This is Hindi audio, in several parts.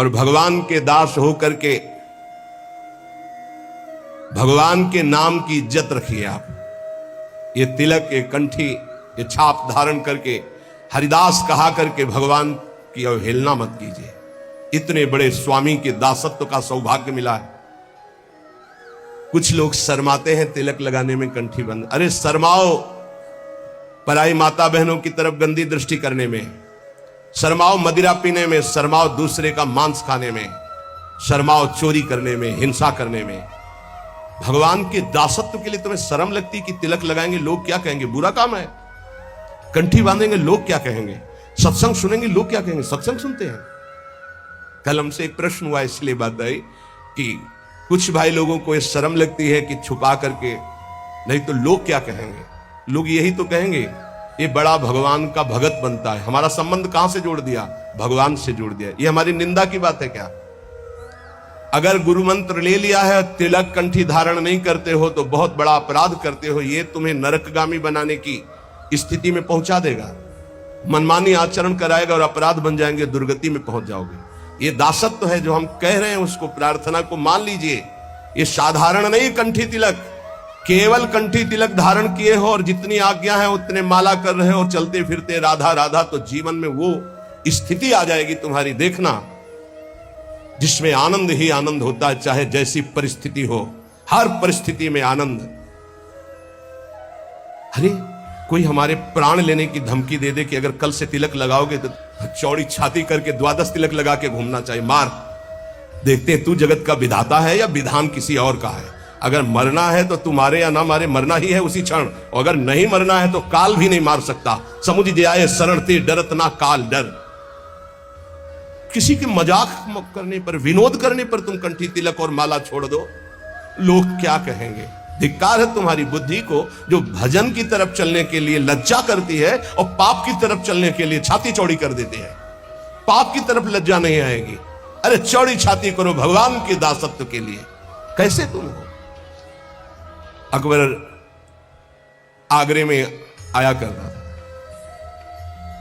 और भगवान के दास होकर के भगवान के नाम की इज्जत रखिए। आप ये तिलक, ये कंठी, ये छाप धारण करके हरिदास कहा करके भगवान की अवहेलना मत कीजिए। इतने बड़े स्वामी के दासत्व का सौभाग्य मिला है। कुछ लोग शर्माते हैं तिलक लगाने में, कंठी बंद। अरे शर्माओ पराई माता बहनों की तरफ गंदी दृष्टि करने में, शर्माओ मदिरा पीने में, शर्माओ दूसरे का मांस खाने में, शर्माओ चोरी करने में, हिंसा करने में। भगवान के दासत्व के लिए तुम्हें शर्म लगती कि तिलक लगाएंगे लोग क्या कहेंगे, बुरा काम है। कंठी बांधेंगे लोग क्या कहेंगे, सत्संग सुनेंगे लोग क्या कहेंगे। सत्संग सुनते हैं। कल हमसे एक प्रश्न हुआ, इसलिए बात आई कि कुछ भाई लोगों को ये शर्म लगती है कि छुपा करके, नहीं तो लोग क्या कहेंगे। लोग यही तो कहेंगे ये बड़ा भगवान का भगत बनता है। हमारा संबंध कहां से जोड़ दिया, भगवान से जोड़ दिया। ये हमारी निंदा की बात है क्या? अगर गुरु मंत्र ले लिया है, तिलक कंठी धारण नहीं करते हो तो बहुत बड़ा अपराध करते हो। ये तुम्हें नरकगामी बनाने की स्थिति में पहुंचा देगा, मनमानी आचरण कराएगा और अपराध बन जाएंगे, दुर्गति में पहुंच जाओगे। ये दासत्व है जो हम कह रहे हैं, उसको प्रार्थना को मान लीजिए। ये साधारण नहीं कंठी तिलक, केवल कंठी तिलक धारण किए हो और जितनी आज्ञा है उतने माला कर रहे हो, चलते फिरते राधा राधा, तो जीवन में वो स्थिति आ जाएगी तुम्हारी, देखना, जिसमें आनंद ही आनंद होता है, चाहे जैसी परिस्थिति हो, हर परिस्थिति में आनंद। अरे कोई हमारे प्राण लेने की धमकी दे दे कि अगर कल से तिलक लगाओगे तो चौड़ी छाती करके 12 तिलक लगा के घूमना चाहिए, मार, देखते हैं तू जगत का विधाता है या विधान किसी और का है। अगर मरना है तो तू मारे या ना मारे, मरना ही है उसी क्षण। और अगर नहीं मरना है तो काल भी नहीं मार सकता। समुझ जाए शरणते डरत ना काल डर। किसी के मजाक करने पर, विनोद करने पर तुम कंठी तिलक और माला छोड़ दो, लोग क्या कहेंगे। धिक्कार है तुम्हारी बुद्धि को जो भजन की तरफ चलने के लिए लज्जा करती है और पाप की तरफ चलने के लिए छाती चौड़ी कर देते हैं। पाप की तरफ लज्जा नहीं आएगी। अरे चौड़ी छाती करो भगवान के दासत्व के लिए। कैसे तुम हो? अकबर आगरे में आया करता था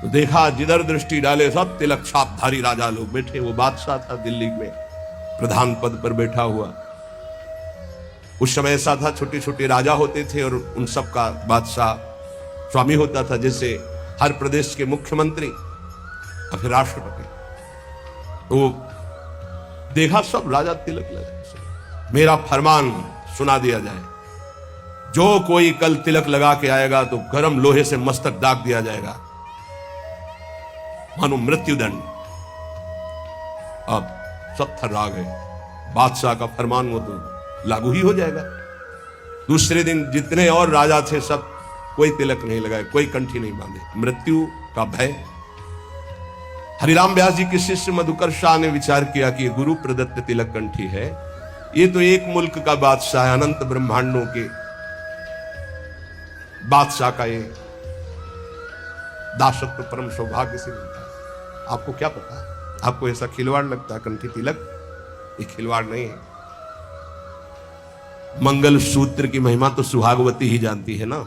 तो देखा जिधर दृष्टि डाले सब तिलक छापधारी राजा लोग बैठे। वो बादशाह था दिल्ली में, प्रधान पद पर बैठा हुआ। उस समय ऐसा था, छोटे छोटे राजा होते थे और उन सब का बादशाह स्वामी होता था, जैसे हर प्रदेश के मुख्यमंत्री और फिर राष्ट्रपति। तो देखा सब राजा तिलक लगा। मेरा फरमान सुना दिया जाए, जो कोई कल तिलक लगा के आएगा तो गरम लोहे से मस्तक दाग दिया जाएगा, मानो मृत्युदंड। अब सब थर्रा गए। बादशाह का फरमान वो तो लागू ही हो जाएगा। दूसरे दिन जितने और राजा थे सब कोई तिलक नहीं लगाए, कोई कंठी नहीं बांधे, मृत्यु का भय। हरिराम व्यास जी के शिष्य मधुकर शाह ने विचार किया कि गुरु प्रदत्त तिलक कंठी है, ये तो एक मुल्क का बादशाह है, अनंत ब्रह्मांडों के बादशाह का ये दासत्व परम सौभाग्य से मिलता है। आपको क्या पता, आपको ऐसा खिलवाड़ लगता है कंठी तिलक? ये खिलवाड़ नहीं है। मंगल सूत्र की महिमा तो सुहागवती ही जानती है ना।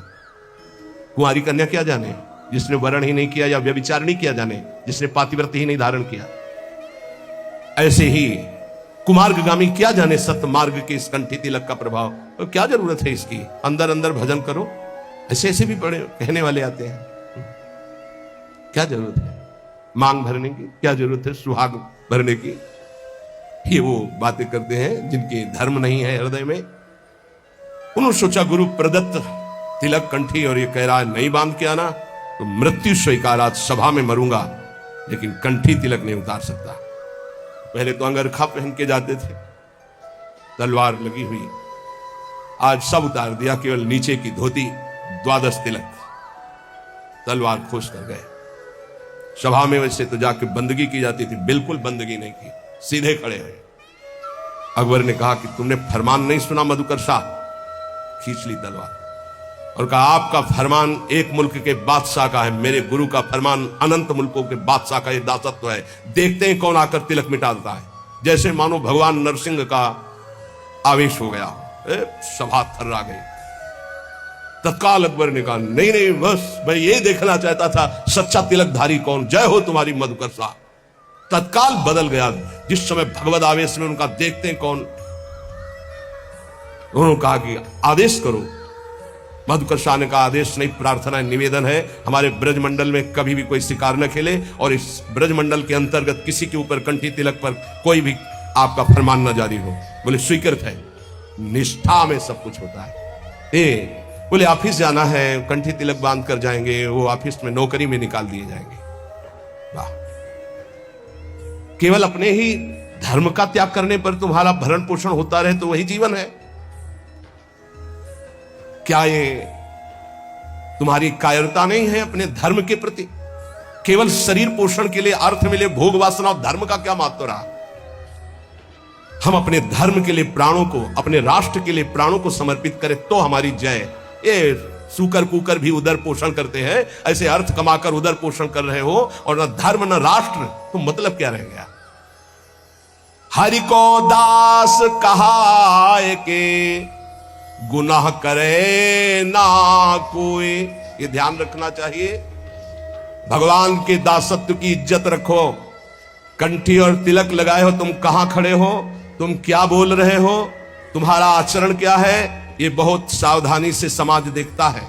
कुंवारी कन्या क्या जाने, जिसने वरण ही नहीं किया या व्यभिचार नहीं किया जाने, जिसने पातिव्रत्य ही नहीं धारण किया। ऐसे ही कुमार्गगामी क्या जाने सत्य मार्ग के इस कंठी तिलक का प्रभाव। तो क्या जरूरत है इसकी, अंदर अंदर भजन करो। ऐसे ऐसे भी बड़े कहने वाले आते हैं, क्या जरूरत है मांग भरने की, क्या जरूरत है सुहाग भरने की। ये वो बातें करते हैं जिनके धर्म नहीं है हृदय में। उन्होंने सोचा गुरु प्रदत्त तिलक कंठी, और ये कह रहा है नहीं बांध के आना तो मृत्यु स्वीकार, आज सभा में मरूंगा लेकिन कंठी तिलक नहीं उतार सकता। पहले तो अंगरखा पहन के जाते थे, तलवार लगी हुई, आज सब उतार दिया, केवल नीचे की धोती 12 तिलक, तलवार खोस कर गए। सभा में वैसे तो जाके बंदगी की जाती थी, बिल्कुल बंदगी नहीं की, सीधे खड़े हुए। अकबर ने कहा कि तुमने फरमान नहीं सुना मधुकर शाह? खींच ली तलवार और कहा आपका फरमान एक मुल्क के बादशाह का है, मेरे गुरु का फरमान अनंत मुल्कों के बादशाह का ये दासत्व है। देखते हैं कौन आकर तिलक मिटा देता है। जैसे मानो भगवान नरसिंह का आवेश हो गया, सभा थर्रा गई। तत्काल अकबर ने कहा नहीं नहीं, बस मैं ये देखना चाहता था सच्चा तिलकधारी कौन, जय हो तुम्हारी मधुकर शाह। तत्काल बदल गया। जिस समय भगवद आवेश में उनका देखते हैं कौन, उन्होंने कहा कि आदेश करो। मधुकर शाह ने कहा आदेश नहीं, प्रार्थना निवेदन है, हमारे ब्रजमंडल में कभी भी कोई शिकार न खेले और इस ब्रजमंडल के अंतर्गत किसी के ऊपर कंठी तिलक पर कोई भी आपका फरमान न जारी हो। बोले स्वीकृत है। निष्ठा में सब कुछ होता है। बोले ऑफिस जाना है, कंठी तिलक बांध कर जाएंगे, वो ऑफिस में नौकरी में निकाल दिए जाएंगे। वाह, केवल अपने ही धर्म का त्याग करने पर तुम्हारा भरण पोषण होता रहे तो वही जीवन है क्या? ये तुम्हारी कायरता नहीं है अपने धर्म के प्रति? केवल शरीर पोषण के लिए, अर्थ मिले, भोग वासना और धर्म का क्या महत्व रहा? हम अपने धर्म के लिए प्राणों को, अपने राष्ट्र के लिए प्राणों को समर्पित करें तो हमारी जय। ये सूकर कुकर भी उदर पोषण करते हैं, ऐसे अर्थ कमाकर उदर पोषण कर रहे हो और न धर्म न राष्ट्र, तो मतलब क्या रह गया? हरि को दास कहाए के गुनाह करे ना कोई। ये ध्यान रखना चाहिए। भगवान के दासत्व की इज्जत रखो। कंठी और तिलक लगाए हो, तुम कहां खड़े हो, तुम क्या बोल रहे हो, तुम्हारा आचरण क्या है, ये बहुत सावधानी से समाज देखता है।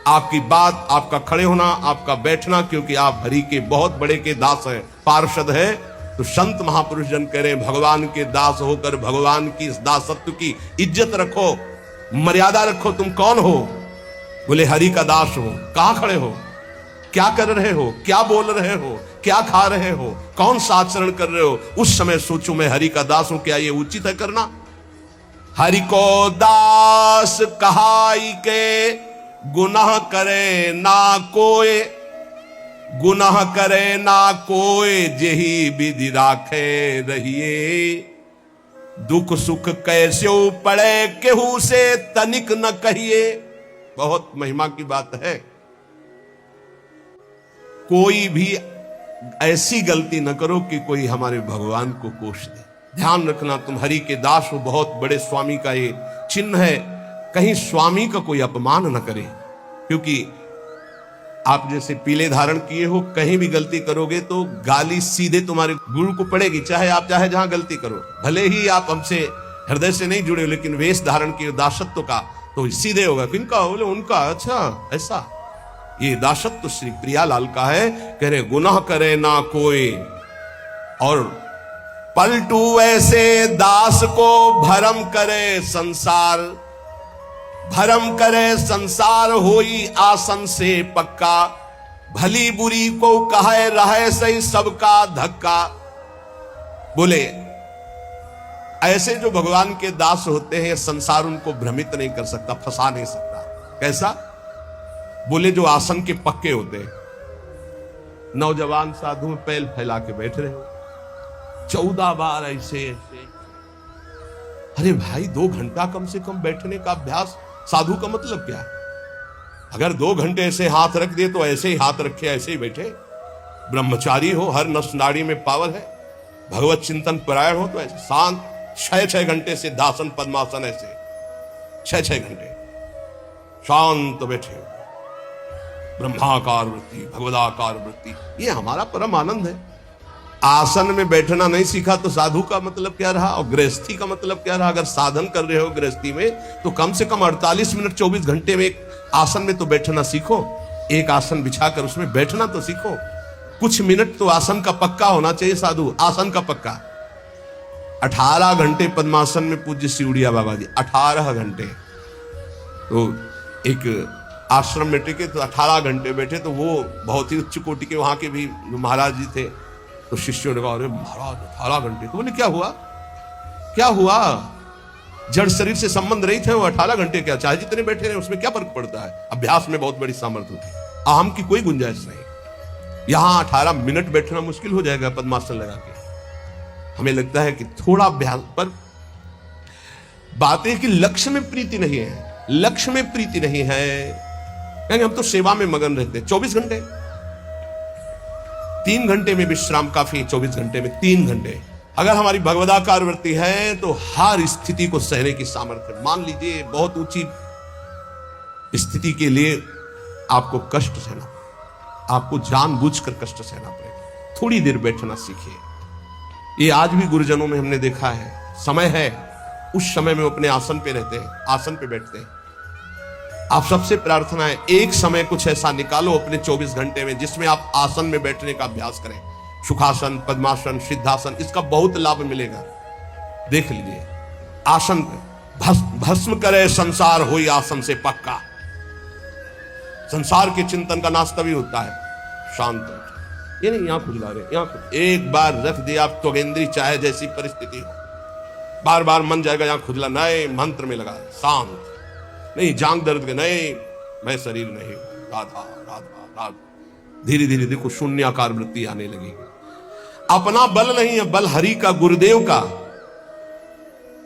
आपकी बात, आपका खड़े होना, आपका बैठना, क्योंकि आप हरि के बहुत बड़े के दास हैं, पार्षद हैं। तो संत महापुरुष जन कह रहे हैं भगवान के दास होकर भगवान की इस दासत्व की इज्जत रखो, मर्यादा रखो। तुम कौन हो? बोले हरि का दास हो। कहां खड़े हो, क्या कर रहे हो, क्या बोल रहे हो, क्या खा रहे हो, कौन सा आचरण कर रहे हो? उस समय सोचो मैं हरि का दास हूं, क्या ये उचित है करना? हरि को दास कहाई के गुनाह करे ना कोई, गुनाह करे ना कोई, जेही विधि राखे रहिए। दुख सुख कैसे पड़े केहू से तनिक न कहिए। बहुत महिमा की बात है। कोई भी ऐसी गलती न करो कि कोई हमारे भगवान को कोष दे। ध्यान रखना, तुम हरि के दास हो, बहुत बड़े स्वामी का ये चिन्ह है। कहीं स्वामी का कोई अपमान न करे, क्योंकि आप जैसे पीले धारण किए हो, कहीं भी गलती करोगे तो गाली सीधे तुम्हारे गुरु को पड़ेगी, चाहे आप चाहे जहां गलती करो। भले ही आप हमसे हृदय से नहीं जुड़े हो, लेकिन वेश धारण किए दासत्व का तो सीधे होगा। किनका? बोले उनका। अच्छा, ऐसा ये दासत्व श्री प्रियालाल का है। कह रहे गुनाह करे ना कोई और पलटू ऐसे दास को भरम करे संसार, भरम करे संसार होई आसन से पक्का। भली बुरी को कहे रहे सही सबका धक्का। बोले ऐसे जो भगवान के दास होते हैं, संसार उनको भ्रमित नहीं कर सकता, फंसा नहीं सकता। कैसा? बोले जो आसन के पक्के होते हैं। नौजवान साधु में पैल फैला के बैठ रहे हो, 14 बार ऐसे ऐसे। अरे भाई 2 घंटा कम से कम बैठने का अभ्यास। साधु का मतलब क्या है? अगर 2 घंटे ऐसे हाथ रख दिए तो ऐसे ही हाथ रखे, ऐसे ही बैठे। ब्रह्मचारी हो, हर नस नाड़ी में पावर है, भगवत चिंतन परायण हो तो ऐसे शांत 6-6 घंटे सिद्धासन पद्मासन, ऐसे 6-6 घंटे शांत बैठे हो। ब्रह्माकार वृत्ति, भगवदाकार वृत्ति, ये हमारा परम आनंद है। आसन में बैठना नहीं सीखा तो साधु का मतलब क्या रहा, और गृहस्थी का मतलब क्या रहा? अगर साधन कर रहे हो गृहस्थी में तो कम से कम 48 मिनट 24 घंटे में एक आसन में तो बैठना सीखो। एक आसन बिछाकर उसमें बैठना तो सीखो। कुछ मिनट तो आसन का पक्का होना चाहिए साधु, आसन का पक्का। 18 घंटे पद्मासन में पूज्य सिउड़िया बाबा जी, 18 घंटे। तो एक आश्रम में टिके तो 18 घंटे बैठे, तो वो बहुत ही उच्च कोटि के वहां के भी महाराज जी थे। तो शिष्यों ने कहा अरे महाराज 18 घंटे। तो बोले क्या हुआ, क्या हुआ? जड़ शरीर से संबंध रही थे, वो 18 घंटे क्या, चाहे जितने बैठे रहे उसमें क्या फर्क पड़ता है? अभ्यास में बहुत बड़ी सामर्थ्य होती है, अहम की कोई गुंजाइश नहीं। यहां 18 मिनट बैठना मुश्किल हो जाएगा पद्मासन लगा के। हमें लगता है कि थोड़ा अभ्यास, पर बात है कि लक्ष्य में प्रीति नहीं है, लक्ष्य में प्रीति नहीं है, क्योंकि हम तो सेवा में मगन रहते हैं। 24 घंटे, 3 घंटे में विश्राम काफी, 24 घंटे में 3 घंटे। अगर हमारी भगवदाकार वृत्ति है तो हर स्थिति को सहने की सामर्थ्य। मान लीजिए बहुत ऊंची स्थिति के लिए आपको कष्ट सहना, आपको जानबूझकर कष्ट सहना पड़ेगा। थोड़ी देर बैठना सीखिए, ये आज भी गुरुजनों में हमने देखा है। समय है, उस समय में अपने आसन पे रहते हैं, आसन पे बैठते हैं। आप सबसे प्रार्थना है, एक समय कुछ ऐसा निकालो अपने 24 घंटे में जिसमें आप आसन में बैठने का अभ्यास करें। सुखासन, पद्मासन, सिद्धासन, इसका बहुत लाभ मिलेगा। देख लीजिए, आसन पे भस्म करे संसार होई आसन से पक्का। संसार के चिंतन का नाश तभी होता है शांत। ये नहीं यहां खुजला रहे, यहां एक बार रख दिया आप त्वगेंद्री, चाहे जैसी परिस्थिति हो, बार बार मन जाएगा यहां खुजला, नए मंत्र में लगा शांत। नहीं जांग दर्द के, नहीं मैं शरीर नहीं, राधा राधा राधा। धीरे धीरे देखो शून्याकार वृत्ति आने लगेगी। अपना बल नहीं है, बल हरि का, गुरुदेव का।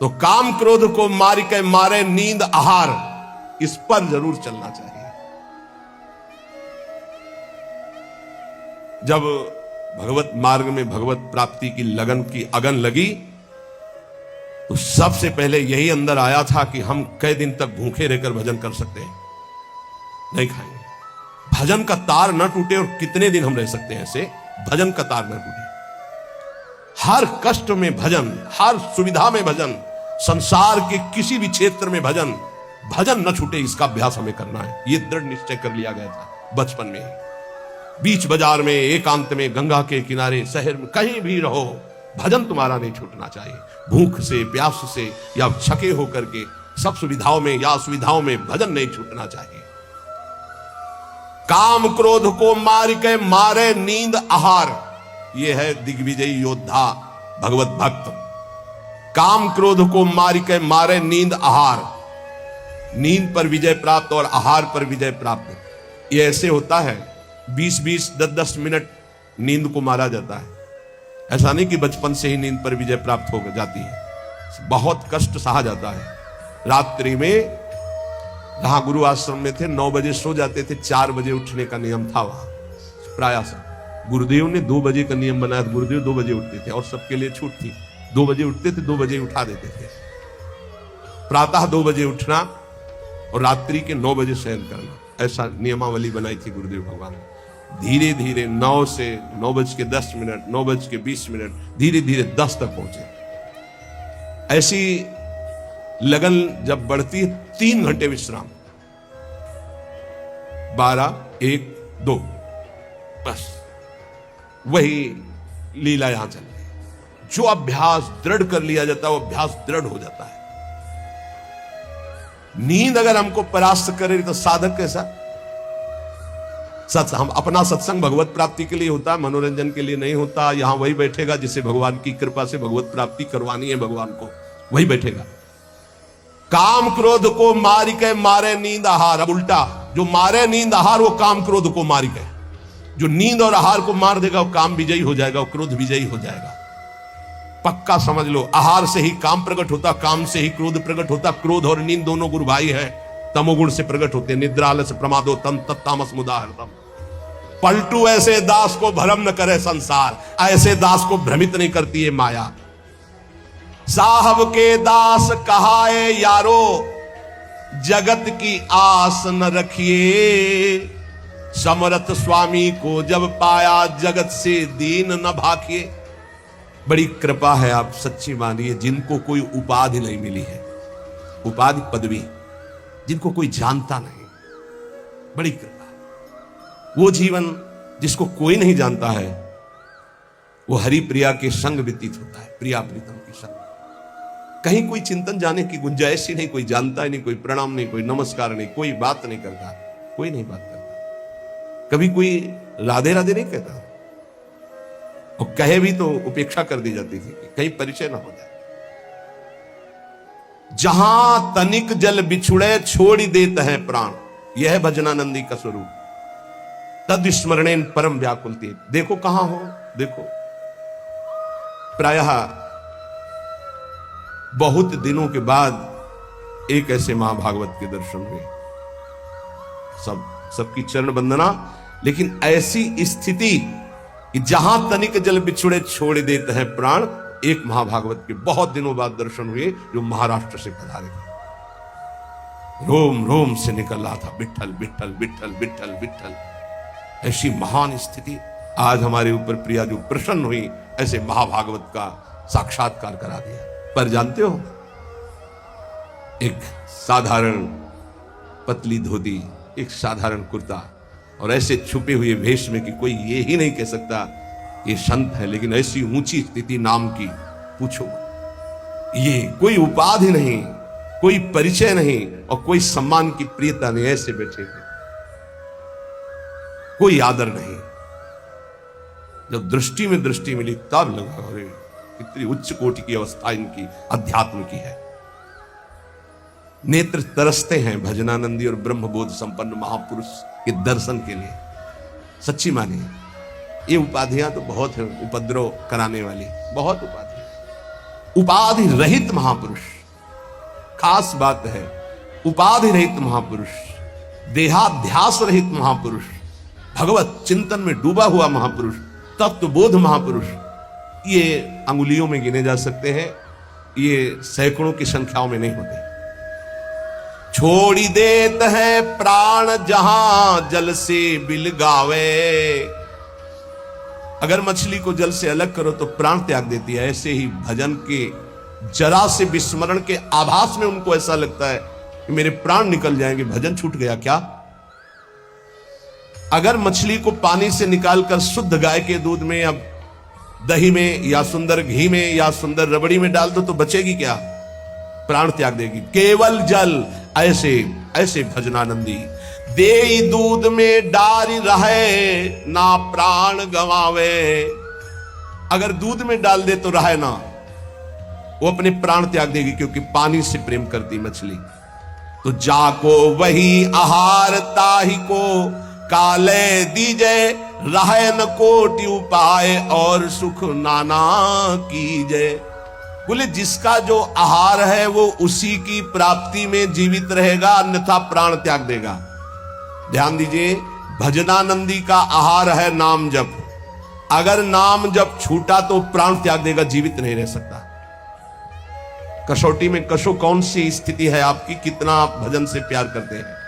तो काम क्रोध को मार के मारे नींद आहार, इस पर जरूर चलना चाहिए। जब भगवत मार्ग में भगवत प्राप्ति की लगन की अगन लगी तो सबसे पहले यही अंदर आया था कि हम कई दिन तक भूखे रहकर भजन कर सकते हैं, नहीं खाएंगे। भजन का तार न टूटे, और कितने दिन हम रह सकते हैं ऐसे, भजन का तार न टूटे। हर कष्ट में भजन, हर सुविधा में भजन, संसार के किसी भी क्षेत्र में भजन, भजन न छूटे, इसका अभ्यास हमें करना है। यह दृढ़ निश्चय कर लिया गया था बचपन में। बीच बाजार में, एकांत में, गंगा के किनारे, शहर में, कहीं भी रहो, भजन तुम्हारा नहीं छूटना चाहिए। भूख से, प्यास से या छके होकर के, सब सुविधाओं में या असुविधाओं में भजन नहीं छूटना चाहिए। काम क्रोध को मार के मारे नींद आहार, यह है दिग्विजयी योद्धा भगवत भक्त। काम क्रोध को मार के मारे नींद आहार, नींद पर विजय प्राप्त और आहार पर विजय प्राप्त। यह ऐसे होता है 20-20, 10-10 मिनट नींद को मारा जाता है। ऐसा नहीं कि बचपन से ही नींद पर विजय प्राप्त हो जाती है, बहुत कष्ट सहा जाता है। रात्रि में जहां गुरु आश्रम में थे 9 बजे सो जाते थे, 4 बजे उठने का नियम था वहां प्रायः से। गुरुदेव ने 2 बजे का नियम बनाया, गुरुदेव 2 बजे उठते थे और सबके लिए छूट थी। 2 बजे उठते थे, 2 बजे उठा देते थे। प्रातः 2 बजे उठना और रात्रि के 9 बजे शयन करना, ऐसा नियमावली बनाई थी गुरुदेव भगवान। धीरे धीरे 9 से 9:10, 9:20, धीरे धीरे 10 तक पहुंचे। ऐसी लगन जब बढ़ती है, 3 घंटे विश्राम, 12, 1, 2, बस वही लीला यहां चल रही है। जो अभ्यास दृढ़ कर लिया जाता है वो अभ्यास दृढ़ हो जाता है। नींद अगर हमको परास्त करे तो साधक कैसा? हम अपना सत्संग भगवत प्राप्ति के लिए होता है, मनोरंजन के लिए नहीं होता। यहां वही बैठेगा जिसे भगवान की कृपा से भगवत प्राप्ति करवानी है, भगवान को वही बैठेगा। काम क्रोध को मार के मारे नींद आहार। अब उल्टा, जो मारे नींद आहार वो काम क्रोध को मार के, जो नींद और आहार को मार देगा वो काम विजयी हो जाएगा, वो क्रोध विजयी हो जाएगा। पक्का समझ लो, आहार से ही काम प्रकट होता, काम से ही क्रोध प्रकट होता। क्रोध और नींद दोनों गुरु भाई हैं, तमोगुण से प्रकट होते। निद्रा आलस्य प्रमादो तम तत्तामस मुदाहृतम। पलटू ऐसे दास को भ्रम न करे संसार, ऐसे दास को भ्रमित नहीं करती है माया। साहब के दास कहाए यारो, जगत की आस न रखिए। समरथ स्वामी को जब पाया, जगत से दीन न भाकिए। बड़ी कृपा है, आप सच्ची मानिए, जिनको कोई उपाधि नहीं मिली है, उपाधि पदवी, जिनको कोई जानता नहीं, बड़ी कृपा। वो जीवन जिसको कोई नहीं जानता है, वो हरि प्रिया के संग व्यतीत होता है, प्रिया प्रीतम के संग। कहीं कोई चिंतन जाने की गुंजाइश ही नहीं, कोई जानता ही नहीं, कोई प्रणाम नहीं, कोई नमस्कार नहीं, कोई बात नहीं करता, कोई नहीं बात करता। कभी कोई राधे राधे नहीं कहता, और कहे भी तो उपेक्षा कर दी जाती थी, कहीं परिचय ना हो जाए। जहां तनिक जल बिछुड़े छोड़ी देते हैं प्राण, यह है भजनानंदी का स्वरूप। तद स्मरणेन परम व्याकुलती। देखो कहां हो, देखो प्रायः बहुत दिनों के बाद एक ऐसे महाभागवत के दर्शन हुए, सबकी चरण वंदना, लेकिन ऐसी स्थिति कि जहां तनिक जल बिछुड़े छोड़ देते हैं प्राण, एक महाभागवत के बहुत दिनों बाद दर्शन हुए, जो महाराष्ट्र से पधारे थे। रोम रोम से निकल रहा था विठ्ठल विठ्ठल विठ्ठल विठ्ठल विठ्ठल। ऐसी महान स्थिति आज हमारे ऊपर प्रिया जो प्रसन्न हुई, ऐसे महाभागवत का साक्षात्कार करा दिया। पर जानते हो, एक साधारण पतली धोती, एक साधारण कुर्ता और ऐसे छुपे हुए वेश में कि कोई ये ही नहीं कह सकता ये संत है, लेकिन ऐसी ऊंची स्थिति नाम की पूछो। ये कोई उपाधि नहीं, कोई परिचय नहीं और कोई सम्मान की प्रियता नहीं, ऐसे बैठे हुए, कोई आदर नहीं। जब दृष्टि में दृष्टि मिली तब लगा अरे कितनी उच्च कोटि की अवस्था इनकी अध्यात्म की है। नेत्र तरसते हैं भजनानंदी और ब्रह्मबोध संपन्न महापुरुष के दर्शन के लिए। सच्ची मानिए, ये उपाधियां तो बहुत है, उपद्रव कराने वाली बहुत उपाधि। उपाधि रहित महापुरुष, खास बात है, उपाधि रहित महापुरुष, देहाध्यास रहित महापुरुष, भगवत चिंतन में डूबा हुआ महापुरुष, तत्वबोध महापुरुष, ये अंगुलियों में गिने जा सकते हैं, ये सैकड़ों की संख्याओं में नहीं होते। छोड़ी देत है प्राण जहां जल से बिलगावे। अगर मछली को जल से अलग करो तो प्राण त्याग देती है, ऐसे ही भजन के जरा से विस्मरण के आभास में उनको ऐसा लगता है कि मेरे प्राण निकल जाएंगे, भजन छूट गया क्या। अगर मछली को पानी से निकालकर शुद्ध गाय के दूध में या दही में या सुंदर घी में या सुंदर रबड़ी में डाल दो तो बचेगी क्या, प्राण त्याग देगी। केवल जल, ऐसे ऐसे भजनानंदी दे दूध में डारी रहे ना प्राण गवावे। अगर दूध में डाल दे तो रहे ना, वो अपने प्राण त्याग देगी, क्योंकि पानी से प्रेम करती मछली। तो जाको वही आहार ताही को काले दीजे, रहे न कोटि उपाय और सुख नाना कीजे। बोले जिसका जो आहार है वो उसी की प्राप्ति में जीवित रहेगा, अन्यथा प्राण त्याग देगा। ध्यान दीजिए, भजनानंदी का आहार है नाम जप। अगर नाम जप छूटा तो प्राण त्याग देगा, जीवित नहीं रह सकता। कसौटी में कसो कौन सी स्थिति है आपकी, कितना आप भजन से प्यार करते हैं।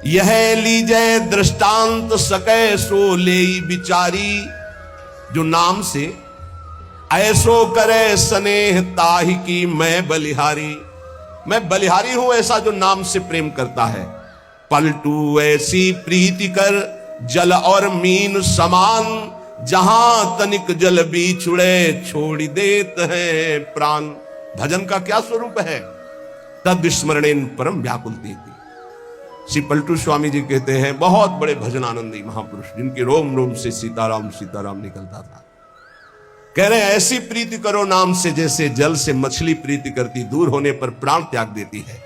यह लीजे दृष्टांत सके सो ले बिचारी, जो नाम से ऐसो करे स्नेह ताहि की मैं बलिहारी। मैं बलिहारी हूं ऐसा जो नाम से प्रेम करता है। पलटू ऐसी प्रीति कर जल और मीन समान, जहां तनिक जल बिछुड़े छोड़ देत है प्राण। भजन का क्या स्वरूप है, तद विस्मरणेन परम व्याकुल देती। श्री पलटू स्वामी जी कहते हैं, बहुत बड़े भजनानंदी महापुरुष जिनके रोम रोम से सीताराम सीताराम निकलता था, कह रहे हैं ऐसी प्रीति करो नाम से जैसे जल से मछली प्रीति करती, दूर होने पर प्राण त्याग देती है।